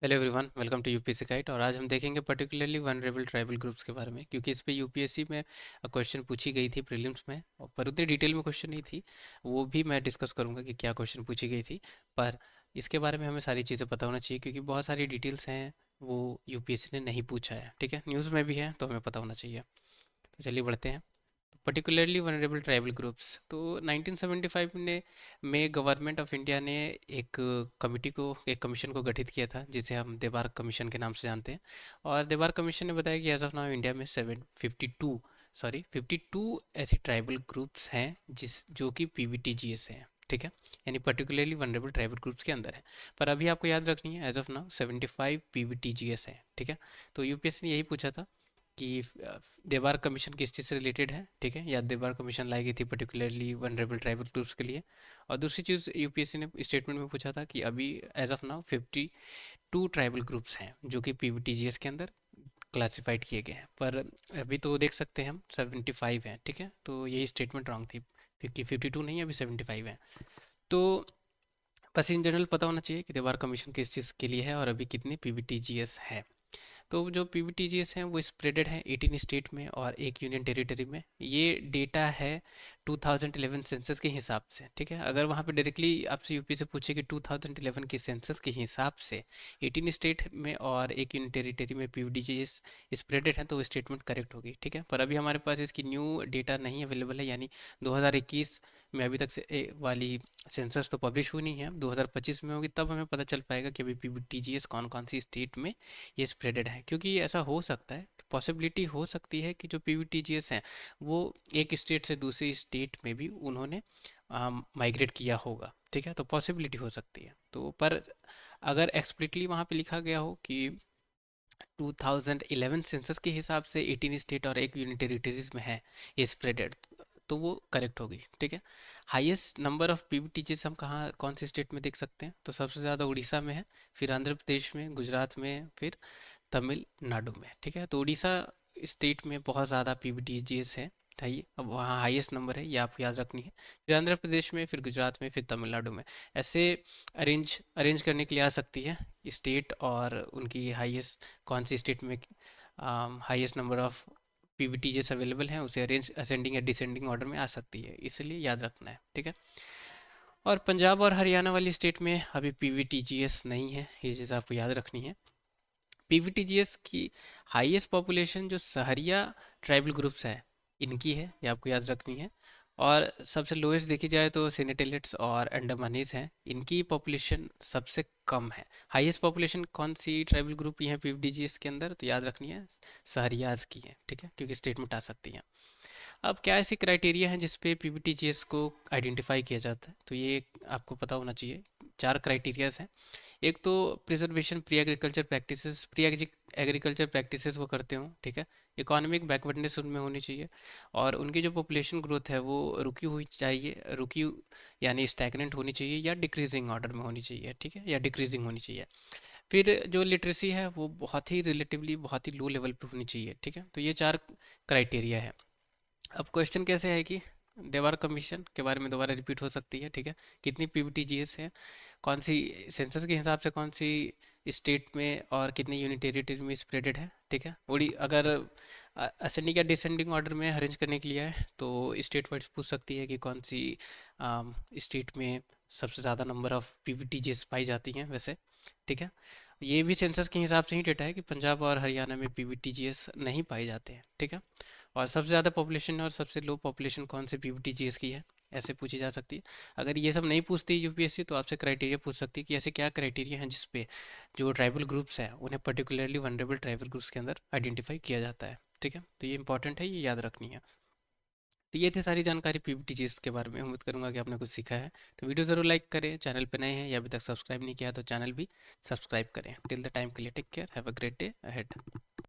Hello everyone, welcome to UPSC guide. और आज हम देखेंगे पर्टिकुलरली वनरेबल ट्राइबल ग्रुप्स के बारे में, क्योंकि इस पे यूपीएससी में क्वेश्चन पूछी गई थी प्रीलिम्स में, पर उतनी डिटेल में क्वेश्चन नहीं थी। वो भी मैं डिस्कस करूंगा कि क्या क्वेश्चन पूछी गई थी। पर इसके बारे में हमें सारी चीज़ें पता होना चाहिए, क्योंकि बहुत सारी डिटेल्स हैं वो यूपीएससी ने नहीं पूछा है। ठीक है, न्यूज़ में भी है तो हमें पता होना चाहिए। तो चलिए बढ़ते हैं। पर्टिकुलरली वनरेबल ट्राइबल ग्रुप्स, तो 1975 में गवर्नमेंट ऑफ इंडिया ने एक एक कमीशन को गठित किया था, जिसे हम देबार कमीशन के नाम से जानते हैं। और देबार कमीशन ने बताया कि एज ऑफ नाउ इंडिया में 52 ऐसी ट्राइबल ग्रुप्स हैं जिस जो कि पीवीटीजीएस हैं। ठीक है, यानी पर्टिकुलरली वनरेबल ट्राइबल ग्रुप्स के अंदर है। पर अभी आपको याद रखनी है, एज ऑफ नाउ 75 पीवीटीजीएस हैं। ठीक है, तो यूपीएससी ने यही पूछा था कि देबार कमीशन किस चीज़ से रिलेटेड है। ठीक है, या देबार कमीशन लाई गई थी पर्टिकुलरली वनरेबल ट्राइबल ग्रुप्स के लिए। और दूसरी चीज़ यूपीएससी ने स्टेटमेंट में पूछा था कि अभी as of now 52 tribal groups हैं जो कि पीवीटीजीएस के अंदर क्लासिफाइड किए गए हैं। पर अभी तो देख सकते हैं हम 75 हैं। ठीक है, तो यही स्टेटमेंट रॉन्ग थी, क्योंकि 52 नहीं है, अभी 75 है। तो बस इन जनरल पता होना चाहिए कि देबार कमीशन किस चीज़ के लिए है और अभी कितने पीवीटीजीएस है। तो जो पीवीटीजीएस हैं वो स्प्रेडेड हैं 18 स्टेट में और एक यूनियन टेरिटरी में। ये डेटा है 2011 सेंसस के हिसाब से। ठीक है, अगर वहाँ पे डायरेक्टली आपसे यूपी से पूछे कि 2011 की सेंसस के हिसाब से 18 स्टेट में और एक यूनियन टेरिटरी में पीवीटीजीएस स्प्रेडेड हैं, तो वो स्टेटमेंट करेक्ट होगी। ठीक है, पर अभी हमारे पास इसकी न्यू डेटा नहीं अवेलेबल है, यानी 2021 में अभी तक से वाली सेंसस तो पब्लिश हुई नहीं है। 2025 में होगी, तब हमें पता चल पाएगा कि अभी पीवीटीजीएस कौन कौन सी स्टेट में ये स्प्रेडेड है। क्योंकि ऐसा हो सकता है, पॉसिबिलिटी हो सकती है कि जो पीवीटीजीएस हैं वो एक स्टेट से दूसरी स्टेट में भी उन्होंने माइग्रेट किया होगा। ठीक है, तो पॉसिबिलिटी हो सकती है। तो पर अगर एक्सप्लिटली वहाँ पे लिखा गया हो कि 2011 सेंसस के हिसाब से 18 स्टेट और एक यूनियन टेरिटरीज में है ये स्प्रेडेड, तो वो करेक्ट होगी। ठीक है, हाईएस्ट नंबर ऑफ पीवीटीजीएस हम कहाँ कौन से स्टेट में देख सकते हैं? तो सबसे ज़्यादा उड़ीसा में है, फिर आंध्र प्रदेश में, गुजरात में, फिर तमिलनाडु में। ठीक है, तो उड़ीसा स्टेट में बहुत ज़्यादा पीवीटीजीएस है। ठीक, अब वहाँ हाईएस्ट नंबर है, ये आपको याद रखनी है। फिर आंध्र प्रदेश में, फिर गुजरात में, फिर तमिलनाडु में। ऐसे अरेंज अरेंज करने के लिए आ सकती है स्टेट, और उनकी हाईएस्ट कौन सी स्टेट में highest number of PVTGs available हैं, उसे अरेंज असेंडिंग या डिसेंडिंग ऑर्डर में आ सकती है, इसलिए याद रखना है। ठीक है, और पंजाब और हरियाणा वाली स्टेट में अभी पीवीटीजीएस नहीं है, ये चीज़ आपको याद रखनी है। पीवीटीजीएस की हाईएस्ट पॉपुलेशन जो सहरिया ट्राइबल ग्रुप्स है इनकी है, ये आपको याद रखनी है। और सबसे लोएस्ट देखी जाए तो सेनेटिलेट्स और अंडमानीज हैं, इनकी पॉपुलेशन सबसे कम है। हाईएस्ट पॉपुलेशन कौन सी ट्राइबल ग्रुप की है पीवीटीजीएस के अंदर? तो याद रखनी है, सहरियाज की है। ठीक है, क्योंकि स्टेटमेंट आ सकती हैं। अब क्या ऐसी क्राइटेरिया हैं जिस पे पीवीटीजीएस को आइडेंटिफाई किया जाता है? तो ये आपको पता होना चाहिए। 4 क्राइटेरियाज हैं। एक तो preservation pre agriculture practices, pre agriculture practices वो करते हो। ठीक है, इकोनॉमिक बैकवर्डनेस उनमें होनी चाहिए, और उनकी जो पॉपुलेशन ग्रोथ है वो रुकी हुई चाहिए, रुकी यानी स्टैगनेंट होनी चाहिए, या डिक्रीजिंग ऑर्डर में होनी चाहिए। ठीक है, या डिक्रीजिंग होनी चाहिए। फिर जो लिटरेसी है वो बहुत ही रिलेटिवली बहुत ही लो लेवल पे होनी चाहिए। ठीक है, तो ये 4 क्राइटेरिया है। अब क्वेश्चन कैसे है कि देवार कमीशन के बारे में दोबारा रिपीट हो सकती है। ठीक है, कितनी पीवीटीजीएस है, कौन सी सेंसस के हिसाब से कौन सी स्टेट में, और कितने यूनिट टेरिटरी में स्प्रेडेड है। ठीक है, बड़ी अगर असेंडिंग या डिसेंडिंग ऑर्डर में अरेंज करने के लिए है तो स्टेट वाइज पूछ सकती है कि कौन सी स्टेट में सबसे ज़्यादा नंबर ऑफ पीवीटीजीएस पाई जाती हैं वैसे। ठीक है, ये भी सेंसस के हिसाब से ही डेटा है कि पंजाब और हरियाणा में पीवीटीजीएस नहीं पाए जाते हैं। ठीक है, और सबसे ज़्यादा पॉपुलेशन और सबसे लो पॉपुलेशन कौन से पीवीटीजीएस की है, ऐसे पूछी जा सकती है। अगर ये सब नहीं पूछती यूपीएससी तो आपसे क्राइटेरिया पूछ सकती है कि ऐसे क्या क्राइटेरिया हैं जिसपे जो ट्राइबल ग्रुप्स हैं उन्हें पर्टिकुलरली वनरेबल ट्राइबल ग्रुप्स के अंदर आइडेंटिफाई किया जाता है। ठीक है, तो ये इंपॉर्टेंट है, ये याद रखनी है। तो ये थी सारी जानकारी पीवीटीजीएस के बारे में। उम्मीद करूंगा कि आपने कुछ सीखा है। तो वीडियो ज़रूर लाइक करें, चैनल पे नए हैं या अभी तक सब्सक्राइब नहीं किया तो चैनल भी सब्सक्राइब करें। टिल द टाइम के लिए take care, have a great day ahead.